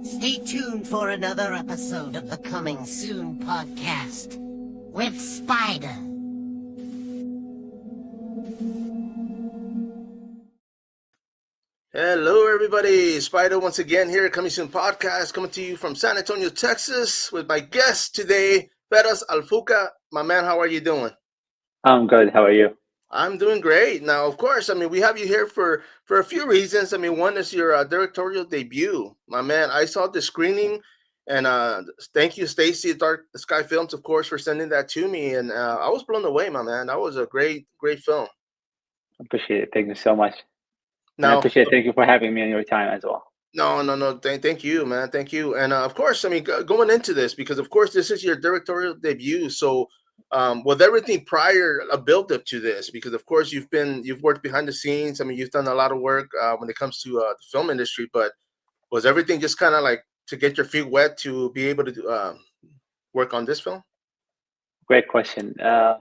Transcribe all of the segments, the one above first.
Stay tuned for another episode of the Coming Soon podcast with Spider. Hello, everybody. Spider once again here, Coming Soon podcast, coming to you from San Antonio, Texas, with my guest today, Feras Alfuqaha. My man, how are you doing? I'm good. How are you? I'm doing great. Now, of course, we have you here for a few reasons. One is your directorial debut. My man, I saw the screening, and thank you, Stacy, Dark Sky Films, of course, for sending that to me. And I was blown away, my man. That was a great film. Appreciate it. Thank you so much. And I Now, appreciate it. Thank you for having me on your time as well. No. Thank you, man. Thank you. And of course, going into this, because of course this is your directorial debut. So, with everything prior, a build up to this, because of course you've worked behind the scenes. You've done a lot of work when it comes to the film industry. But was everything just kind of like to get your feet wet to be able to work on this film? Great question. I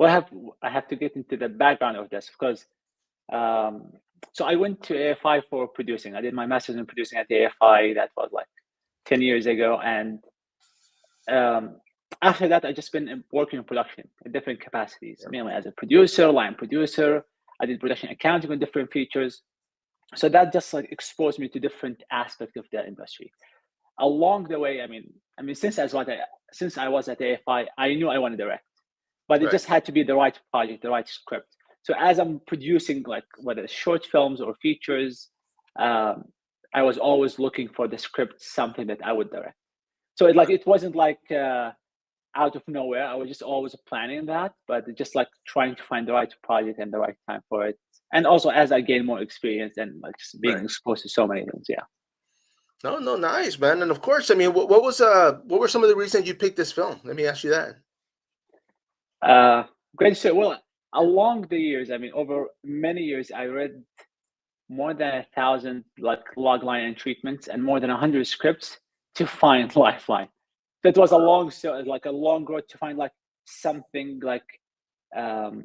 have to get into the background of this because so I went to AFI for producing. I did my master's in producing at the AFI. That was like 10 years ago, and after that, I just been working in production in different capacities. Mainly as a producer, line producer. I did production accounting on different features. So that just like exposed me to different aspects of the industry. Along the way, since I was at AFI, I knew I wanted to direct, but it Right. just had to be the right project, the right script. So as I'm producing, like whether it's short films or features, I was always looking for the script, something that I would direct. So it wasn't like out of nowhere. I was just always planning that, but just like trying to find the right project and the right time for it. And also as I gain more experience and like just being Right. exposed to so many things. Yeah. No, nice, man. And of course, what were some of the reasons you picked this film? Let me ask you that. Great. So, well, along the years, over many years, I read more than 1,000 like logline and treatments and more than 100 scripts to find Lifeline. That was a long road to find like something like um,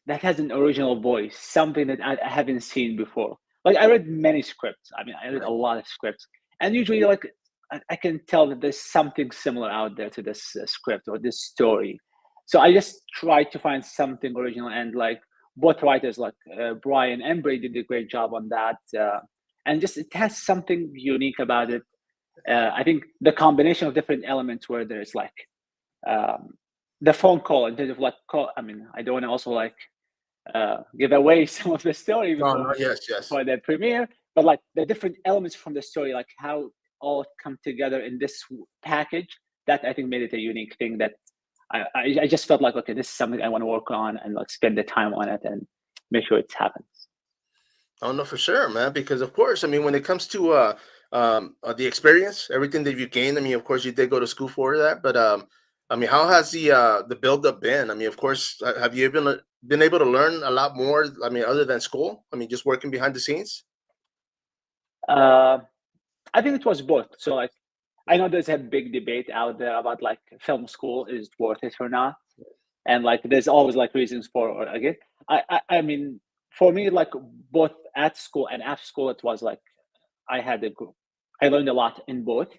that has an original voice, something that I haven't seen before. Like I read many scripts. I read a lot of scripts, and usually like I can tell that there's something similar out there to this script or this story. So I just tried to find something original, and like both writers, like Brian and Brady, did a great job on that. And just it has something unique about it. I think the combination of different elements where there's like um, the phone call in terms of like call. I don't want to also like give away some of the story No, yes. for the premiere, but like the different elements from the story, like how all come together in this package, that I think made it a unique thing that I just felt like, okay, this is something I want to work on and like spend the time on it and make sure it happens. Oh no, for sure, man. Because of course, when it comes to the experience, everything that you gained. Of course, you did go to school for that, but how has the build up been? Of course, have you been able to learn a lot more? Other than school. Just working behind the scenes. Uh, I think it was both. So like, I know there's a big debate out there about like film school is worth it or not, and like there's always like reasons for or against. I mean, for me, like both at school and after school, it was like I had a group. I learned a lot in both.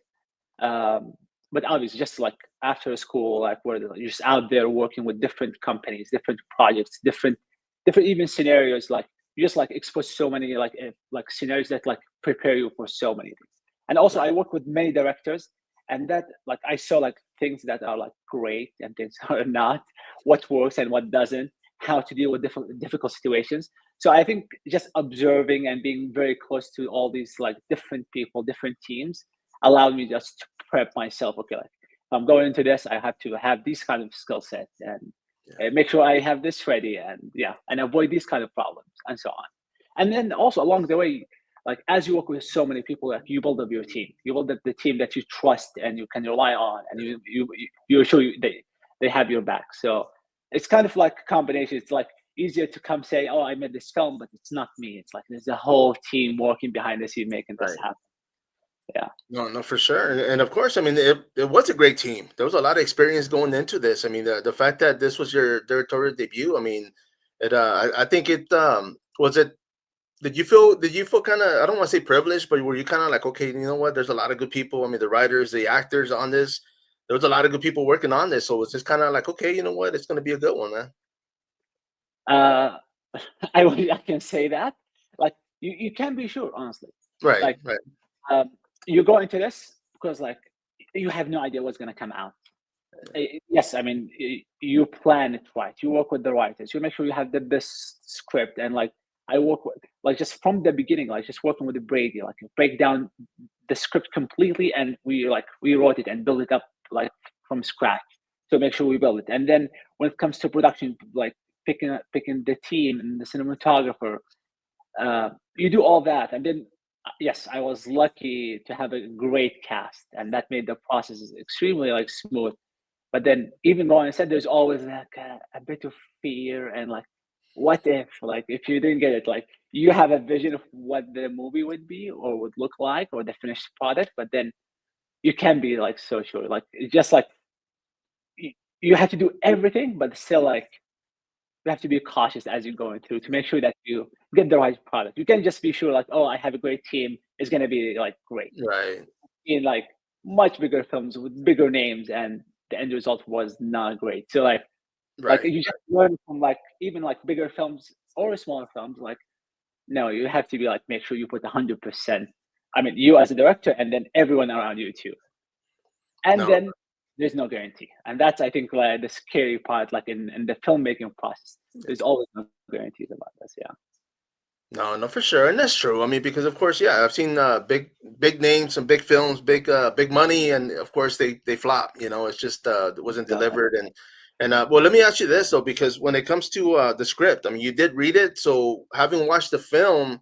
Um, but obviously, just like after school, like where you're just out there working with different companies, different projects, different even scenarios. Like you just like expose so many like scenarios that like prepare you for so many things. And also, I work with many directors, and that like I saw like things that are like great and things are not, what works and what doesn't, how to deal with difficult situations. So I think just observing and being very close to all these like different people, different teams allowed me just to prep myself. Okay, like if I'm going into this, I have to have these kind of skill sets and Yeah. make sure I have this ready and and avoid these kind of problems and so on. And then also along the way, like as you work with so many people, like you build up your team, you build up the team that you trust and you can rely on, and you're sure they have your back. So it's kind of like a combination. It's like easier to come say, "Oh, I made this film," but it's not me. It's like there's a whole team working behind the scene making this Right. happen. Yeah. No, for sure. And of course, it was a great team. There was a lot of experience going into this. The fact that this was your directorial debut. I think it was it. Did you feel kind of, I don't want to say privileged, but were you kind of like, okay, you know what? There's a lot of good people. I mean, the writers, the actors on this. There was a lot of good people working on this, so it's just kind of like, okay, you know what? It's going to be a good one, man. Uh, I can say that. Like you can be sure, honestly. Right, Like right, um, you go into this because like you have no idea what's gonna come out. Yes, I mean you plan it right. You work with the writers. You make sure you have the best script and like I work with like just from the beginning, like just working with the Brady, like break down the script completely, and we wrote it and build it up like from scratch. So make sure we build it, and then when it comes to production, like picking the team and the cinematographer, you do all that, and then yes, I was lucky to have a great cast, and that made the process extremely like smooth. But then, even though I said there's always like a bit of fear and like, what if, like, if you didn't get it, like, you have a vision of what the movie would be or would look like or the finished product, but then you can be like so sure, like, it's just like you, you have to do everything, but still, like, you have to be cautious as you're going through to make sure that you get the right product. You can't just be sure, like, oh, I have a great team, it's gonna be like great. right, In like much bigger films with bigger names, and the end result was not great. So like right. you just learn from like even like bigger films or smaller films. Like no, you have to be like make sure you put 100%. I mean, you as a director, and then everyone around you too. And No, then there's no guarantee, and that's I think like the scary part. Like in the filmmaking process, there's always no guarantees about this. Yeah. no, no, for sure, and that's true. I mean, because of course, yeah, I've seen big names, some big films, big money, and of course they flop. You know, it's just it wasn't No. delivered, and well, let me ask you this though, because when it comes to the script, I mean, you did read it, so having watched the film,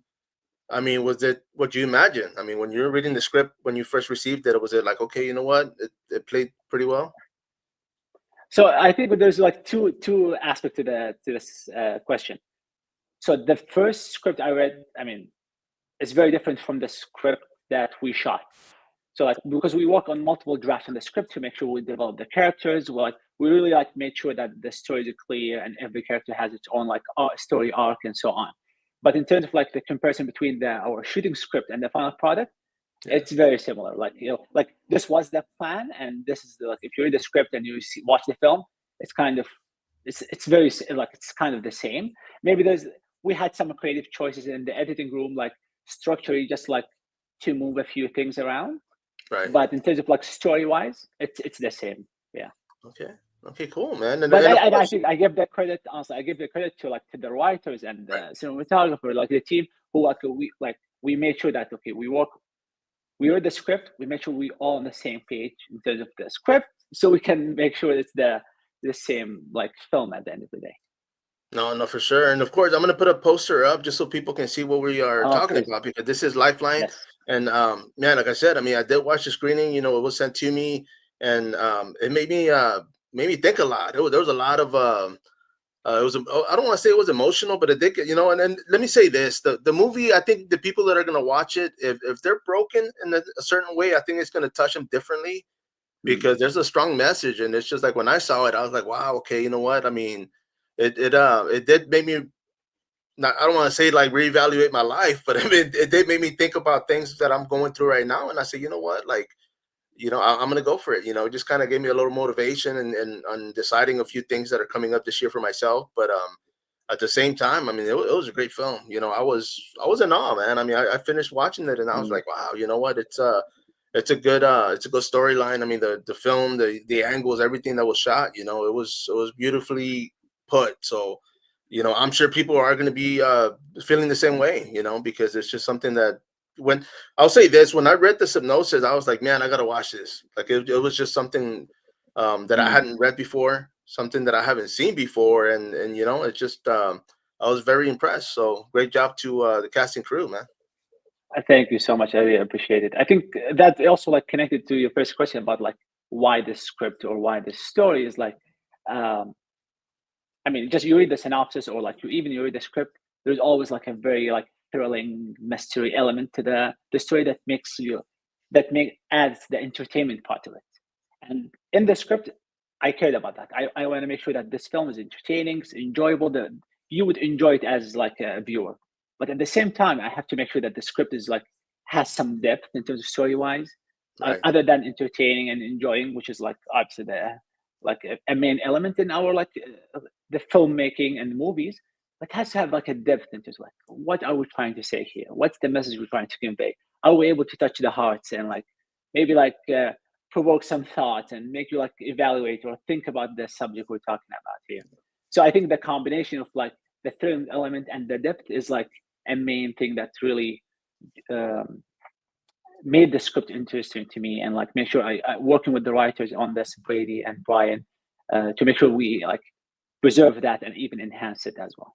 I mean, was it what you imagined? I mean, when you were reading the script when you first received it, was it like, okay, you know what, it played pretty well? So I think there's like two aspects to this question. So the first script I read, I mean, it's very different from the script that we shot. So like because we work on multiple drafts on the script to make sure we develop the characters, we really like made sure that the stories are clear and every character has its own like story arc and so on. But in terms of like the comparison between our shooting script and the final product, Yeah, it's very similar. Like like this was the plan, and this is the like if you read the script and watch the film, it's kind of it's very like it's kind of the same. Maybe we had some creative choices in the editing room, like structurally, just like to move a few things around. right. But in terms of like story wise, it's the same. Yeah. Okay, okay, cool, man, But and of I course, think I give the credit honestly. I give the credit to like to the writers and right. the cinematographer, like the team who we made sure that okay we read the script, we make sure we all on the same page in terms of the script, so we can make sure it's the same like film at the end of the day. No, no, for sure. And of course, I'm gonna put a poster up just so people can see what we are Oh, talking please, about because this is Lifeline. yes. And man, like I said, I mean, I did watch the screening. You know, it was sent to me, and it made me think a lot. There was a lot of I don't want to say it was emotional, but it did. You know, and then let me say this: the movie. I think the people that are gonna watch it, if they're broken in a certain way, I think it's gonna touch them differently Mm, because there's a strong message, and it's just like when I saw it, I was like, wow, okay, you know what? I mean, it did make me not, I don't want to say like reevaluate my life, but I mean it did make me think about things that I'm going through right now, and I said, you know what, like, you know, I'm gonna go for it. You know, it just kind of gave me a little motivation and on deciding a few things that are coming up this year for myself. But at the same time, I mean, it was a great film. You know, I was in awe, man. I mean, I finished watching it and I was mm, like, wow, you know what, it's a good storyline. I mean, the film, the angles, everything that was shot, you know, it was beautifully put. So, you know, I'm sure people are going to be feeling the same way, you know, because it's just something that when I'll say this, when I read the synopsis, I was like, man, I got to watch this. Like it was just something that I mm. hadn't read before, something that I haven't seen before, and you know, it's just I was very impressed. So great job to the casting crew, man. I thank you so much. I really appreciate it. I think that also like connected to your first question about like why the script or why the story is like um I mean, just you read the synopsis or like you read the script, there's always like a very like thrilling mystery element to the story that makes you that make adds the entertainment part of it. And in the script, I cared about that. I want to make sure that this film is entertaining, it's enjoyable, that you would enjoy it as like a viewer. but at the same time, I have to make sure that the script is like has some depth in terms of story wise, Right. other than entertaining and enjoying, which is like obviously a main element in our the filmmaking and the movies. But has to have like a depth into like what are we trying to say here? What's the message we're trying to convey? Are we able to touch the hearts and like maybe like provoke some thoughts and make you like evaluate or think about the subject we're talking about here? So I think the combination of like the thrill element and the depth is like a main thing that really um, made the script interesting to me, and like make sure I working with the writers on this, Brady and Brian, to make sure we like preserve that and even enhance it as well.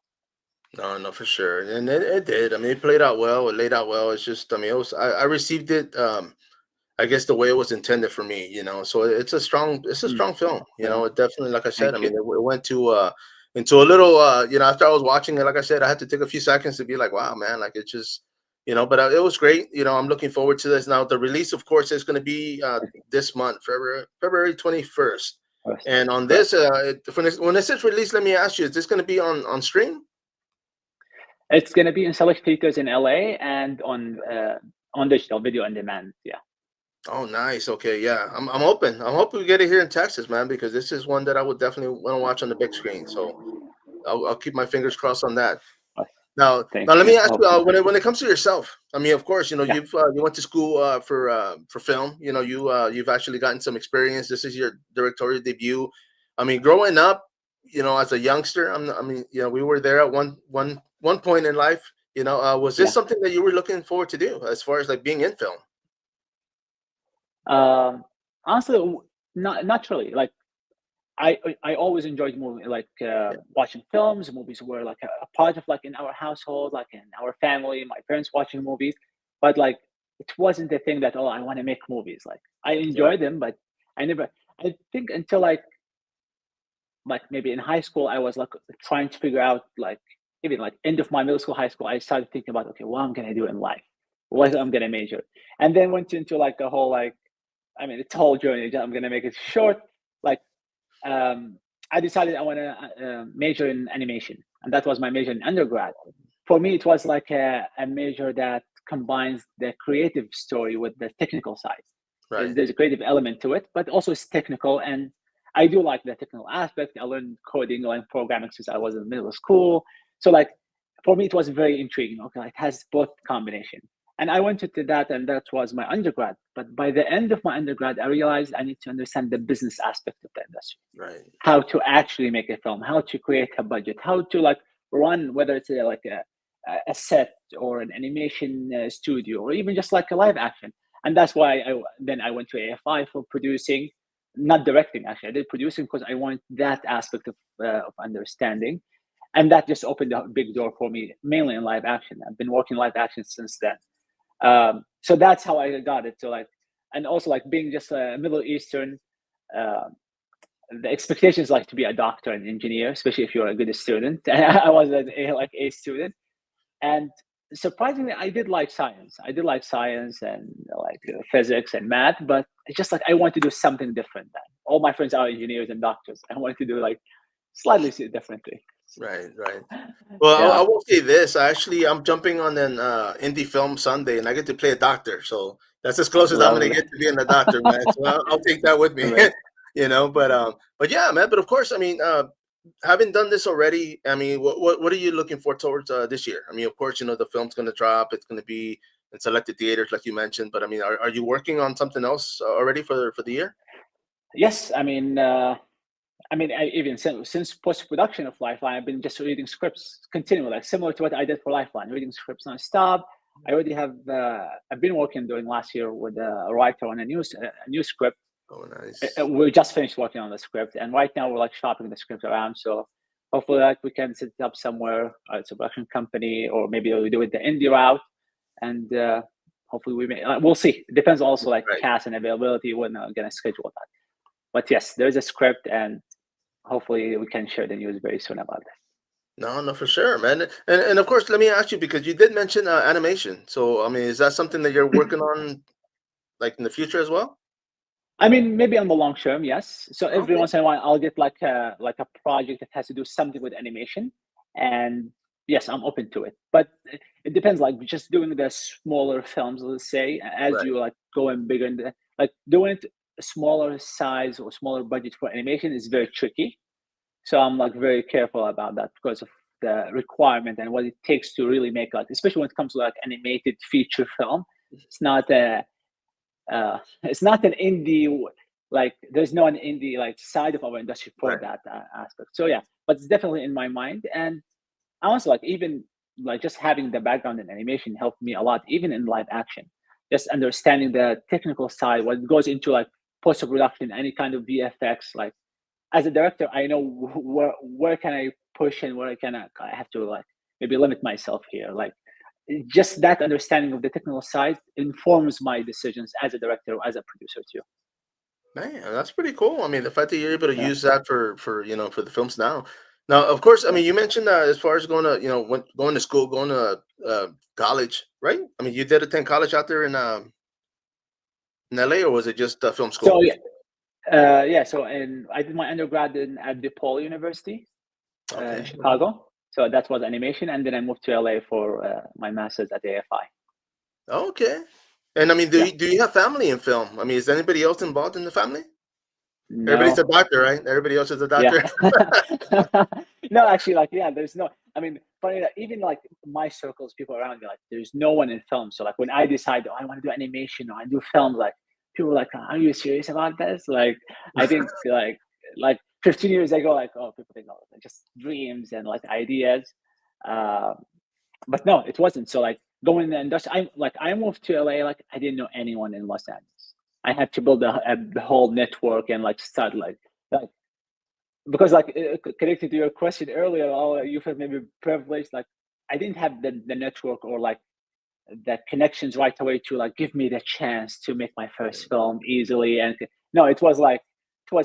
No, for sure, and it did. I mean, it played out well. It laid out well. It's just, I mean, it was. I received it. I guess the way it was intended for me. So it's a strong film. It definitely, like I said, Thank I you. mean, it went to into a little. After I was watching it, like I said, I had to take a few seconds to be like, wow, man, like it just, but it was great. I'm looking forward to this. Now, the release, of course, is going to be this month, February 21st. And on Correct. this, when this is released, let me ask you, is this going to be on stream? It's going to be in select theaters in LA and on digital video on demand. Yeah. Oh, nice. Okay, yeah, I'm open. I'm hoping we get it here in Texas, man, because this is one that I would definitely want to watch on the big screen. So I'll keep my fingers crossed on that. Now, Thank let you. me ask Hope you, so. when it comes to yourself. I mean, of course, Yeah. you went to school for film. You've actually gotten some experience. This is your directorial debut. I mean, growing up, as a youngster, I mean, we were there at one point in life. Was this Yeah. something that you were looking forward to do as far as like being in film? Honestly, not really. Like I always enjoyed movie, like watching films. Movies were like a part of like in our household, like in our family. My parents watching movies, but like it wasn't the thing that I want to make movies. Like I Right. enjoy them, but I never. I think until like maybe in high school, I was like trying to figure out like even like end of my middle school, high school. I started thinking about okay, what I'm gonna do in life, what I'm gonna major, and then went into like a whole like I mean it's a whole journey. I'm gonna make it short. Like I decided I want to major in animation, and that was my major in undergrad. For me, it was like a major that combines the creative story with the technical side. Right. There's a creative element to it, but also it's technical, and I do like the technical aspect. I learned coding, I learned programming since I was in middle school. So like for me, it was very intriguing. Okay, it has both combination. And I went into that, and that was my undergrad. But by the end of my undergrad, I realized I need to understand the business aspect of the industry, Right. how to actually make a film, how to create a budget, how to like run, whether it's like a set or an animation studio, or even just like a live action. And that's why I went to AFI for producing, not directing. Actually, I did producing because I want that aspect of understanding, and that just opened a big door for me, mainly in live action. I've been working live action since then. So that's how I got it. So like, and also like being just a Middle Eastern, uh, the expectation is like to be a doctor and engineer, especially if you're a good student. I was like a student, and surprisingly, I did like science. I did like science and like physics and math, but it's just like I want to do something different. Than all my friends are engineers and doctors. I want to do like slightly differently. Right. Well, I Yeah, will say this. I'm jumping on an indie film Sunday, and I get to play a doctor. So that's as close as I'm gonna lovely. get to being a doctor, man. So I'll take that with me. Great. But yeah, man. But of course, I mean, having done this already, I mean, what are you looking for towards this year? I mean, of course, the film's gonna drop. It's gonna be in selected theaters, like you mentioned. But I mean, are you working on something else already for the year? Yes, even since post production of Lifeline, I've been just reading scripts continually, like similar to what I did for Lifeline, reading scripts non-stop. I already have. I've been working during last year with a writer on a new script. Oh, nice. We just finished working on the script, and right now we're like shopping the script around. So hopefully, like we can set it up somewhere. It's a production company, or maybe we do it the indie route, and hopefully we may. We'll see. It depends also like Right. cast and availability when I'm gonna schedule that. But yes, there's a script, and hopefully we can share the news very soon about it. No, for sure, man. And of course, let me ask you, because you did mention animation. So I mean, is that something that you're working on like in the future as well? I mean, maybe on the long term, yes. So every Okay. once in a while, I'll get like a project that has to do something with animation, and yes, I'm open to it, but it depends. Like just doing the smaller films, let's say, as Right. you like going bigger, like doing it smaller size or smaller budget for animation is very tricky. So I'm like very careful about that because of the requirement and what it takes to really make, like, especially when it comes to like animated feature film. It's not a it's not an indie, like there's no an indie like side of our industry for Right. that aspect. So yeah, but it's definitely in my mind. And honestly, like even like just having the background in animation helped me a lot, even in live action. Just understanding the technical side, what goes into like post production, any kind of VFX. Like as a director, I know where can I push and where I have to like maybe limit myself here. Like just that understanding of the technical side informs my decisions as a director or as a producer too. Man, that's pretty cool. I mean, the fact that you're able to Yeah. use that for for the films now. Now, of course, I Yeah. mean, you mentioned that as far as going to going to school, going to college, right? I mean, you did attend college out there in LA, or was it just film So school? yeah, yeah. So and I did my undergrad at DePaul University in Okay. Chicago. So that was animation, and then I moved to LA for my master's at AFI. Okay. And I mean, Yeah. do you have family in film? I mean, is anybody else involved in the family? Everybody's a No. doctor, right? Everybody else is a Yeah. doctor. No, actually, like, yeah, there's no, I mean, funny that even like my circles, people around me, like, there's no one in film. So, like, when I decide, oh, I want to do animation or I do film, like, people are like, are you serious about this? Like, I think, like 15 years ago, like, oh, people think, oh, they're just dreams and like ideas. Uh, but no, it wasn't. So, like, going in the industry, I moved to LA, like, I didn't know anyone in Los Angeles. I had to build a whole network and like start like because like connected to your question earlier, oh, you felt maybe privileged. Like I didn't have the network or like the connections right away to like give me the chance to make my first film easily. And no, it was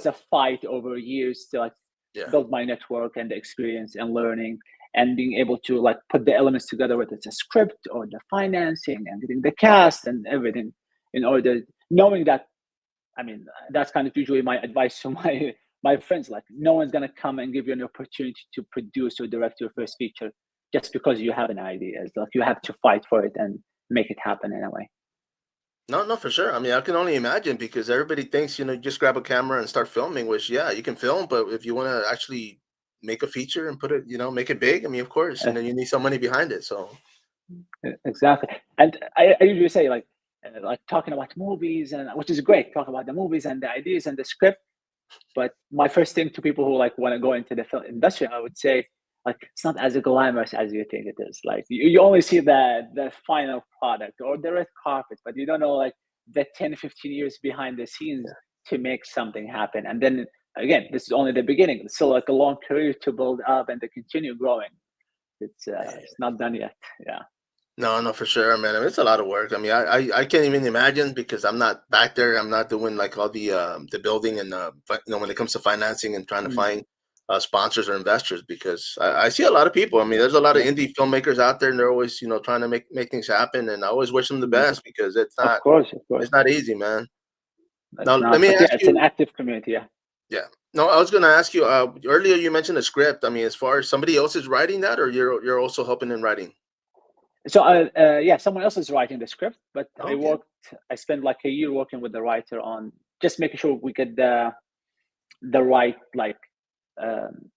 a fight over years to like Yeah. build my network and the experience and learning and being able to like put the elements together, whether it's a script or the financing and getting the cast and everything in order, knowing that, I mean, that's kind of usually my advice to my friends. Like, no one's gonna come and give you an opportunity to produce or direct your first feature just because you have an idea. It's like you have to fight for it and make it happen in a way. No, no, for sure. I mean, I can only imagine because everybody thinks, just grab a camera and start filming, which, yeah, you can film, but if you want to actually make a feature and put it, make it big, I mean, of course, Uh, you need some money behind it. So, exactly. And I usually say like talking about movies and which is great, talk about the movies and the ideas and the script. But my first thing to people who like want to go into the film industry, I would say, like it's not as glamorous as you think it is. Like you only see the final product or the red carpet, but you don't know like the 10, 15 years behind the scenes to make something happen. And then again, this is only the beginning. It's still like a long career to build up and to continue growing. It's not done yet. Yeah. no, no, for sure, man. I mean, it's a lot of work. I mean, I can't even imagine because I'm not back there. I'm not doing like all the building and when it comes to financing and trying to Mm. find sponsors or investors because I see a lot of people. I mean, there's a lot of Yeah. indie filmmakers out there and they're always trying to make things happen. And I always wish them the Mm. best because Of course, of course. it's not easy, man. Now It's let not. me But yeah, ask it's an you. active community. Yeah. Yeah. No, I was gonna ask you. Earlier, you mentioned a script. I mean, as far as somebody else is writing that, or you're also helping in writing. So yeah, someone else is writing the script, but Okay. I spent like a year working with the writer on just making sure we get the right like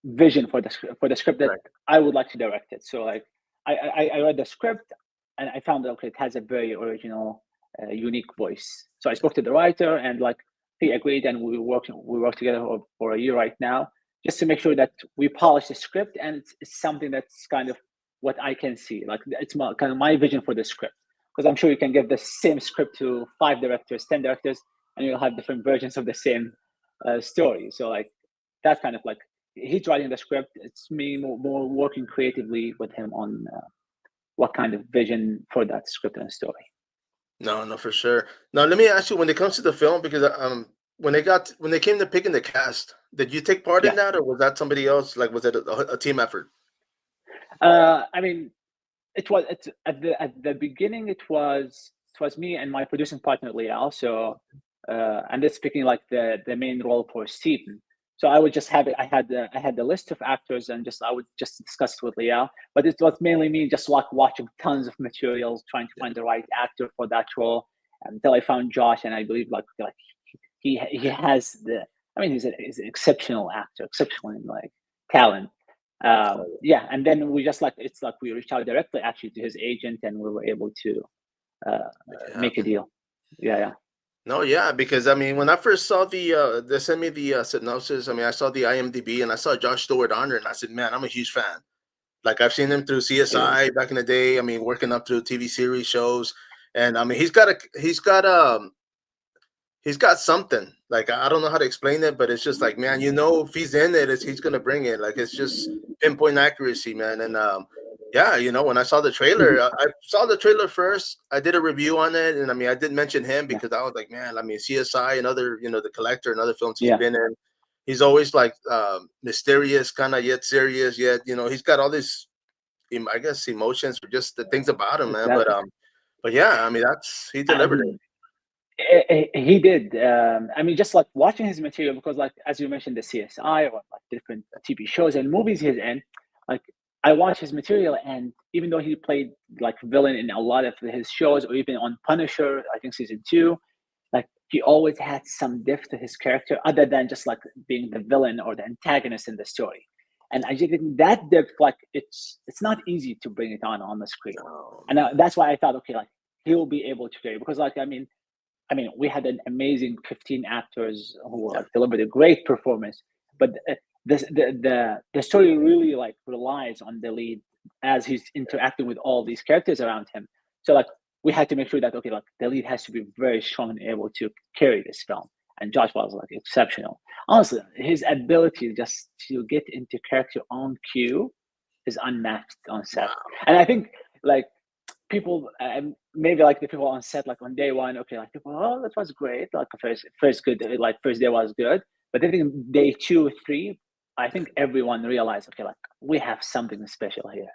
vision for the script that Right. I would like to direct it. So like I read the script and I found that okay, it has a very original, unique voice. So I spoke to the writer and like he agreed, and we worked together for a year right now, just to make sure that we polish the script and it's something that's kind of what I can see. Like it's kind of my vision for the script, because I'm sure you can give the same script to 5 directors, 10 directors, and you'll have different versions of the same story. So like that's kind of like he's writing the script. It's me more working creatively with him on what kind of vision for that script and story. No, no, for sure. Now, let me ask you, when it comes to the film, because when they came to picking the cast, did you take part in Yeah. that, or was that somebody else? Like, was it a team effort? I mean, it's at the beginning. It was me and my producing partner Lial. So, and it's picking like the main role for Stephen. So I would just have it. I had the list of actors, and just I would just discuss it with Leah. But it was mainly me just like watching tons of materials, trying to find the right actor for that role, until I found Josh, and I believe like he has the. I mean, he's an exceptional actor, exceptional in like talent. Yeah, and then we just like it's like we reached out directly actually to his agent, and we were able to Make it make a happen. deal. Yeah, yeah, No, yeah, because I mean, when I first saw they sent me the synopsis. I mean, I saw the IMDb and I saw Josh Stewart on there, and I said, man, I'm a huge fan. Like I've seen him through it is. CSI back in the day. I mean, working up through TV series shows, and I mean, he's got something. Like I don't know how to explain it, but it's just like, man, if he's in it, he's gonna bring it. Like it's just pinpoint accuracy, man. And yeah, when I saw the trailer, Mhm. I saw the trailer first. I did a review on it, and I mean, I did mention him Yeah, because I was like, man, I mean, CSI and other, The Collector and other films he's yeah, been in. He's always like mysterious, kind of yet serious, yet he's got all these, I guess, emotions or just the things about him, man. exactly. But yeah, I mean, he delivered it. Um, he did. I mean, just like watching his material, because like as you mentioned, the CSI or like different TV shows and movies he's in, like I watch his material, and even though he played like villain in a lot of his shows, or even on Punisher, I think season two, like he always had some depth to his character, other than just like being the villain or the antagonist in the story. And I just think that depth, like it's not easy to bring it on the screen, and that's why I thought, okay, like he'll be able to carry, because like I mean, we had an amazing 15 actors who Yeah. like delivered a great performance, but the story really like relies on the lead as he's interacting with all these characters around him. So like we had to make sure that, okay, like the lead has to be very strong and able to carry this film. And Josh was like exceptional. Honestly, his ability just to get into character on cue is unmatched on set. Wow. And I think like people, maybe like the people on set, like on day one, okay, like people, oh, that was great, like first good, like first day was good, but I think day two, three, I think everyone realized, okay, like we have something special here.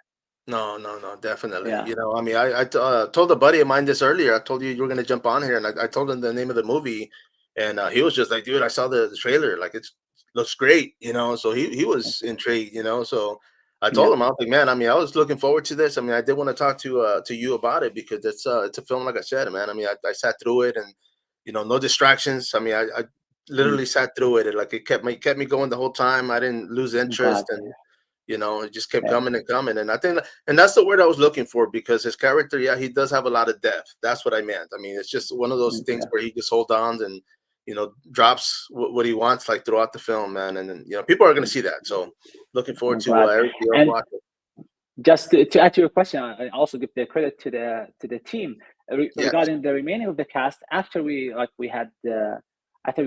No, no, no, definitely. Yeah, I mean, I told a buddy of mine this earlier. I told you were gonna jump on here, and I told him the name of the movie, and he was just like, "Dude, I saw the trailer. Like, it looks great." So he was intrigued. So I yeah, told him, I was like, "Man, I mean, I was looking forward to this. I mean, I did want to talk to you about it because it's a film, like I said, man. I mean, I sat through it, and no distractions. I mean, I mm, literally sat through it, and like it kept me going the whole time. I didn't lose I'm interest, glad. and it just kept Yeah, coming and coming. And I think, and that's the word I was looking for because his character, yeah, he does have a lot of depth. That's what I meant. I mean, it's just one of those things yeah, where he just holds on and, drops what he wants like throughout the film, man. And then, people are going to see that. So looking forward I'm to glad. everybody else And watching. just to add to your question, I also give the credit to the team Yes. regarding the remaining of the cast. After we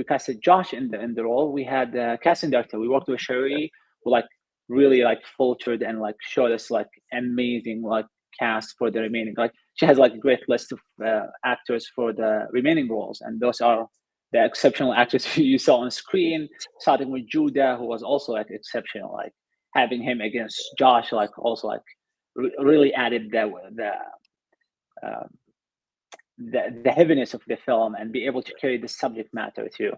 casted Josh in the role, we had the casting director. We worked with Sherry, who like really like filtered and like showed us like amazing like cast for the remaining. Like she has like a great list of actors for the remaining roles, and those are the exceptional actors you saw on screen. Starting with Judah, who was also like exceptional. Like having him against Josh, like also like really added um, the heaviness of the film, and be able to carry the subject matter too.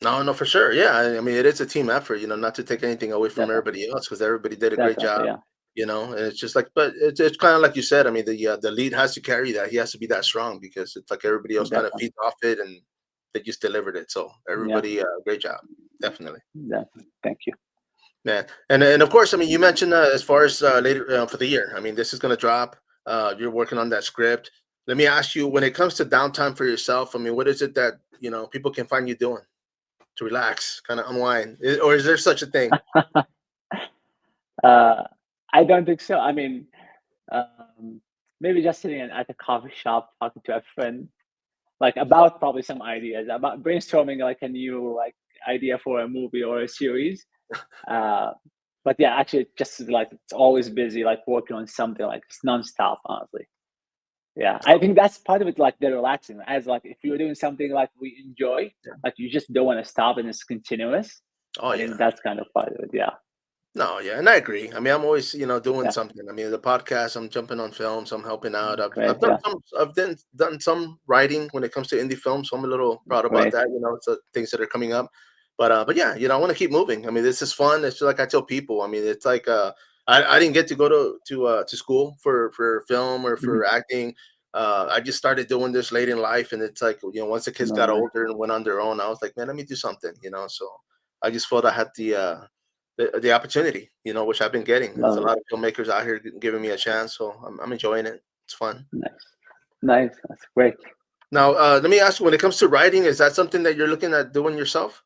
No, no, for sure. Yeah. I mean, it is a team effort, not to take anything away from Definitely, everybody else because everybody did a great definitely, job. yeah, And it's just like, but it's kind of like you said. I mean, the lead has to carry that. He has to be that strong because it's like everybody else kind of definitely, feeds off it, and they just delivered it. So yeah, everybody, great job, definitely, definitely. Thank you. man. And of course, I mean, you mentioned as far as later for the year. I mean, this is gonna drop. You're working on that script. Let me ask you, when it comes to downtime for yourself, I mean, what is it that people can find you doing to relax, kind of unwind, or is there such a thing? uh, I don't think so. I mean, um, maybe just sitting at a coffee shop talking to a friend, like about probably some ideas, about brainstorming like a new like idea for a movie or a series. Uh, but yeah, actually, just like it's always busy, like working on something, like it's nonstop, honestly. Yeah, I think that's part of it, like the relaxing. As like if you're doing something like we enjoy, like you just don't want to stop and it's continuous. Oh I think yeah. that's kind of part of it. Yeah, No, yeah, and I agree. I mean, I'm always, doing yeah, something. I mean, the podcast, I'm jumping on films, I'm helping out. I've great. done Yeah, done some writing when it comes to indie films, so I'm a little proud about great. that. It's things that are coming up. But yeah, I want to keep moving. I mean, this is fun. It's like I tell people. I mean, it's like I didn't get to go to school for film or Mhm. for acting. I just started doing this late in life, and it's like once the kids No got way. older and went on their own, I was like, man, let me do something. So I just felt I had the opportunity, which I've been getting. There's a Love it. lot of filmmakers out here giving me a chance, so I'm enjoying it. It's fun. Nice. Nice. That's great. Now, let me ask you: when it comes to writing, is that something that you're looking at doing yourself?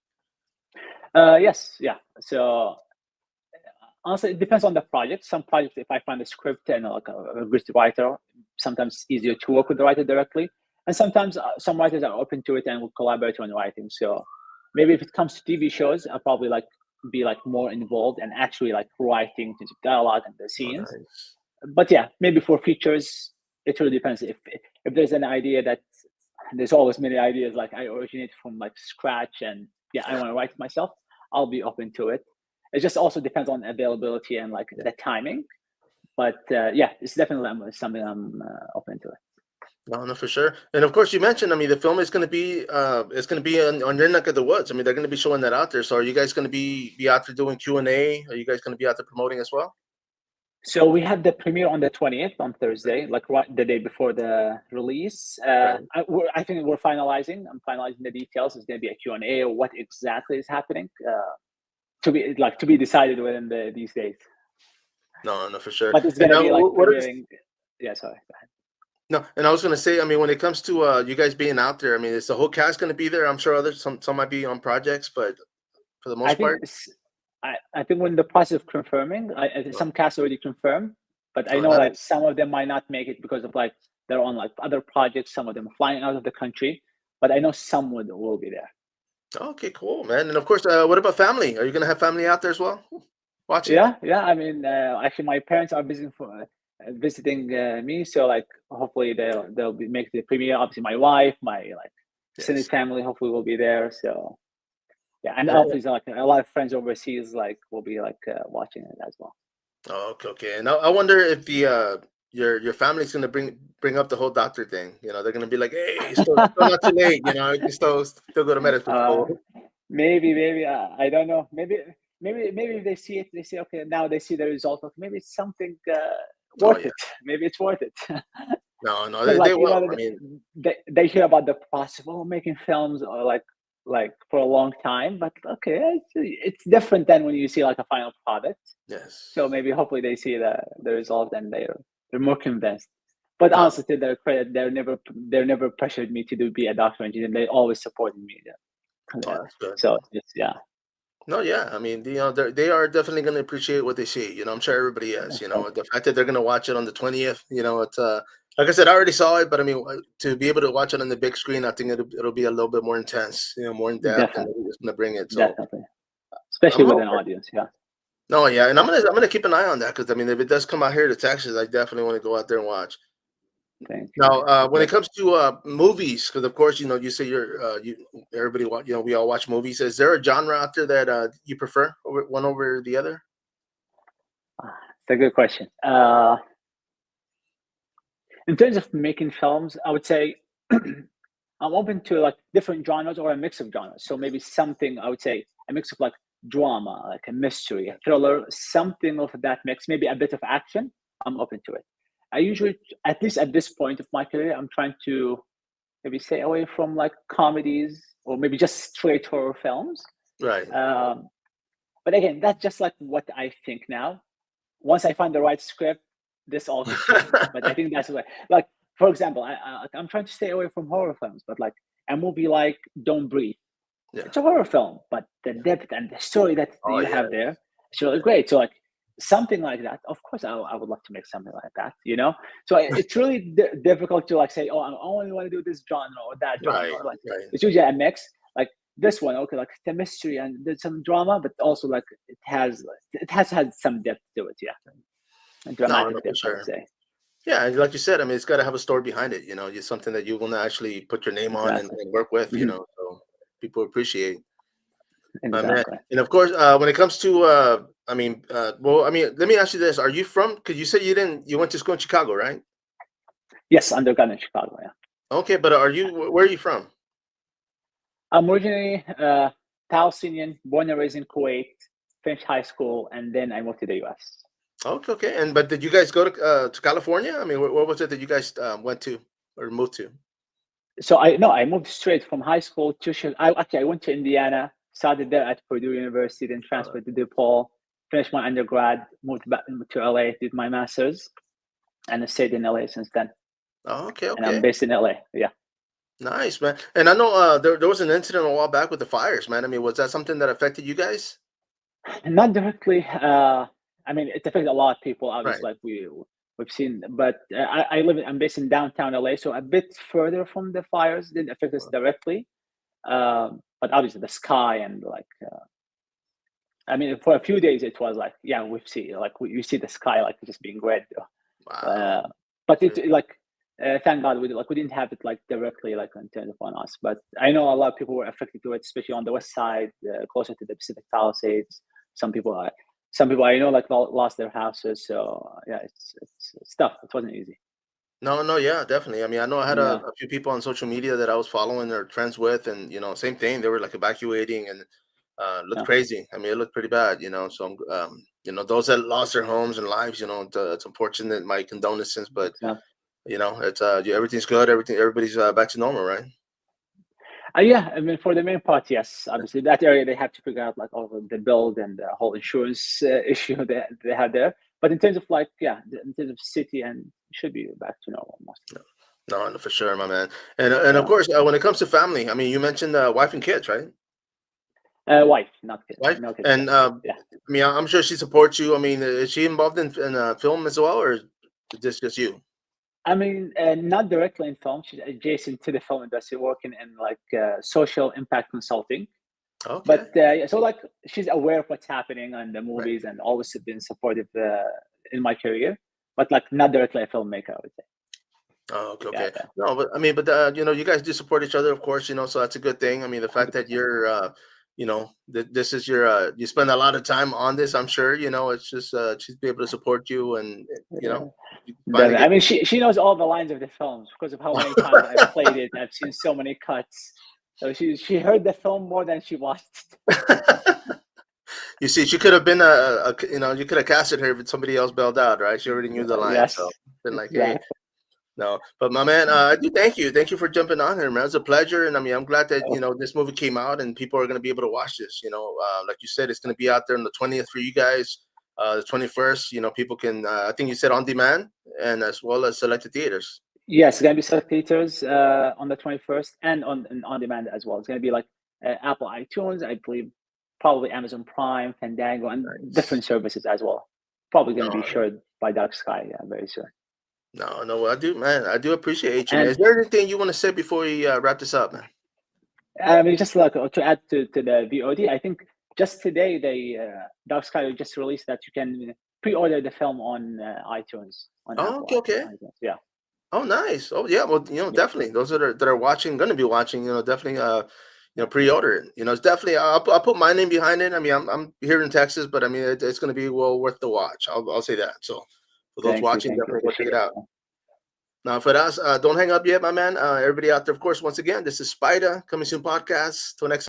Yes. Yeah. So honestly, it depends on the project. Some projects, if I find a script and like a good writer, sometimes it's easier to work with the writer directly. And sometimes some writers are open to it and will collaborate on writing. So maybe if it comes to TV shows, I'll probably like be like more involved and actually like writing the dialogue and the Oh, scenes. nice. But yeah, maybe for features, it really depends. If there's an idea that there's always many ideas like I originate from like scratch and yeah, I Yeah. want to write it myself, I'll be open to it. It just also depends on availability and like the timing. But yeah, it's definitely something I'm open to it. No, no, for sure. And of course, you mentioned. I mean, the film is going to be it's going to be on your neck of the woods. I mean, they're going to be showing that out there. So, are you guys going to be out there doing Q&A? Are you guys going to be out there promoting as well? So we have the premiere on the 20th on Thursday, like right the day before the release. Right. I think we're finalizing. I'm finalizing the details. It's going to be a Q&A or what exactly is happening to be decided within these days. No, no, for sure. But it's And going to now, be like what is premiering. Yeah, sorry. no? And I was going to say, I mean, when it comes to you guys being out there, I mean, is the whole cast going to be there? I'm sure others, some might be on projects, but for the I most think part, I think we're in the process of confirming. oh, Some casts already confirmed, but I oh, know like nice. some of them might not make it because of like they're on like other projects. Some of them are flying out of the country, but I know some will be there. Okay, cool, man. And of course, what about family? Are you going to have family out there as well, watching? Yeah, yeah. I mean, actually, my parents are visiting me, so like hopefully they'll be make the premiere. Obviously, my wife, my like extended Yes. family, hopefully will be there. So yeah, and And, obviously like a lot of friends overseas like will be like watching it as well. oh, okay, okay. And I wonder if the your family's gonna bring up the whole doctor thing. They're gonna be like, "Hey, still not too late. You can still go to medical uh, school." maybe I don't know. Maybe if they see it, they say okay. Now they see the result of maybe it's something Oh worth yeah, it. Maybe it's worth it. no, no, Because they like will. I mean, they hear about the process of making films or like for a long time, but okay, it's different than when you see like a final product. So yes. maybe hopefully they see the result and they're more convinced. But No, honestly, to their credit, they're never pressured me to be a doctor engineer. They always supported me. Yeah. oh, Yeah. that's good. So it's yeah, No, yeah. I mean, they are definitely gonna appreciate what they see. I'm sure everybody is. of course, The fact that they're gonna watch it on the 20th. It's like I said, I already saw it, but I mean, to be able to watch it on the big screen, I think it'll be a little bit more intense. More in depth, and definitely, it's gonna bring it. So definitely, especially I'm with an hoping. audience. Yeah. No, yeah, and I'm gonna keep an eye on that because I mean, if it does come out here to Texas, I definitely want to go out there and watch. Thank you. Now, when it Great. comes to movies, because of course, you say everybody we all watch movies. Is there a genre out there that you prefer over the other? It's a good question. In terms of making films, I would say I'm open to like different genres or a mix of genres. So maybe something I would say a mix of like drama, like a mystery, a thriller, something of that mix, maybe a bit of action. I'm open to it. I usually, at least at this point of my career, I'm trying to maybe stay away from like comedies or maybe just straight horror films. Right. Um, but again, that's just like what I think now. Once I find the right script, this all could change. But I think that's what, like, for example, I'm trying to stay away from horror films, but like a movie like Don't Breathe, Yeah. it's a horror film, but the Yeah. depth and the story that Oh you yeah. have there, it's really great. So like something like that, of course, I would love to make something like that. So it's really difficult to like say, oh, I only want to do this genre or that genre, Right. or like Right. it's usually a mix. Like this one, okay, like the mystery and there's some drama, but also like it has had some depth to it, yeah, and No, no, dramatic for depth, I would sure. say. Yeah, and like you said, I mean, it's got to have a story behind it. It's something that you want to actually put your name on and, Exactly. and work with. Mhm. So people appreciate. My man, Exactly. and of course, when it comes to, I mean, well, I mean, let me ask you this: Are you from? Because you said you went to school in Chicago, right? Yes, undergrad in Chicago. Yeah, Okay, but where are you from? I'm originally Palestinian, born and raised in Kuwait, finished high school, and then I moved to the US. Okay, okay. And but did you guys go to California? I mean, where was it that you guys went to or moved to? So I moved straight from high school to I went to Indiana, started there at Purdue University, then transferred to DePaul, finished my undergrad, moved back to LA, did my master's, and I stayed in LA since then. Oh, okay, And I'm okay. based in LA. Yeah. Nice, man. And I know there was an incident a while back with the fires, man. I mean, was that something that affected you guys? Not directly. I mean, it affected a lot of people. Right. Obviously, like we've seen, but I'm based in downtown LA, so a bit further from the fires didn't affect us directly. But obviously, the sky and like, I mean, for a few days it was like, yeah, you see the sky like just being red. Wow. But it like, thank God we didn't have it like directly like in terms upon us. But I know a lot of people were affected to it, especially on the west side, closer to the Pacific Palisades. Some people I know like lost their houses. So yeah, it's tough. It wasn't easy. No, no, yeah, definitely. I mean, I know I had Yeah, a few people on social media that I was following or friends with, and same thing. They were like evacuating and looked yeah, crazy. I mean, it looked pretty bad, So, those that lost their homes and lives, it's unfortunate. My condolences, but yeah. it's everything's good. Everybody's back to normal, right? Yeah, I mean, for the main part, yes. Obviously, that area they have to figure out like all of the build and the whole insurance issue that they have there. But in terms of like, yeah, in terms of city and should be back to normal mostly. No, no, for sure, my man. And of Yeah, course, when it comes to family, I mean, you mentioned wife and kids, right? wife, not kid, Wife, no kids and yet. Yeah. I mean, I'm sure she supports you. I mean, is she involved in film as well, or is this just you? I mean, not directly in film. She's adjacent to the film industry, working in like social impact consulting. But Okay, yeah, so like she's aware of what's happening on the right. movies and always been supportive in my career, but like not directly a filmmaker, I would say. Oh, okay, Yeah, okay. No, but I mean, but you guys do support each other, of course. So that's a good thing. I mean, the fact that 100%. you're, this is your, you spend a lot of time on this. I'm sure. It's just she's be able to support you, and Yeah. you finally I get. mean, she knows all the lines of the films because of how many times I've played it. I've seen so many cuts. So she heard the film more than she watched. You see, she could have been you could have casted her if somebody else bailed out, right? She already knew the line, so Yes, been like, hey, exactly. no. But my man, I do thank you for jumping on here, man. It's a pleasure, and I mean, I'm glad that this movie came out and people are going to be able to watch this. Like you said, it's going to be out there on the 20th for you guys. The 21st, people can. I think you said on demand and as well as selected theaters. Yes, it's gonna be select theaters on the 21st and on demand as well. It's gonna be like Apple iTunes, I believe, probably Amazon Prime, Fandango, and Nice. different services as well. Probably gonna be No, shared by Dark Sky very soon. no, no. I do, man. I do appreciate you, man. And Is there anything you want to say before we wrap this up, man? I mean, just like to add to the VOD, I think just today they Dark Sky just released that you can pre-order the film on iTunes on Oh, Apple okay, okay. iTunes. Yeah, Oh, nice. Oh, yeah. Well, yeah. definitely those that are watching, going to be watching, definitely, pre-order it. It's definitely. I'll put my name behind it. I mean, I'm here in Texas, but I mean, it's going to be well worth the watch. I'll say that. So, for those watching, Thank you, definitely go check appreciate it out. it. Now, for us, don't hang up yet, my man. Everybody out there, of course. Once again, this is Spider Coming Soon podcast. Till next.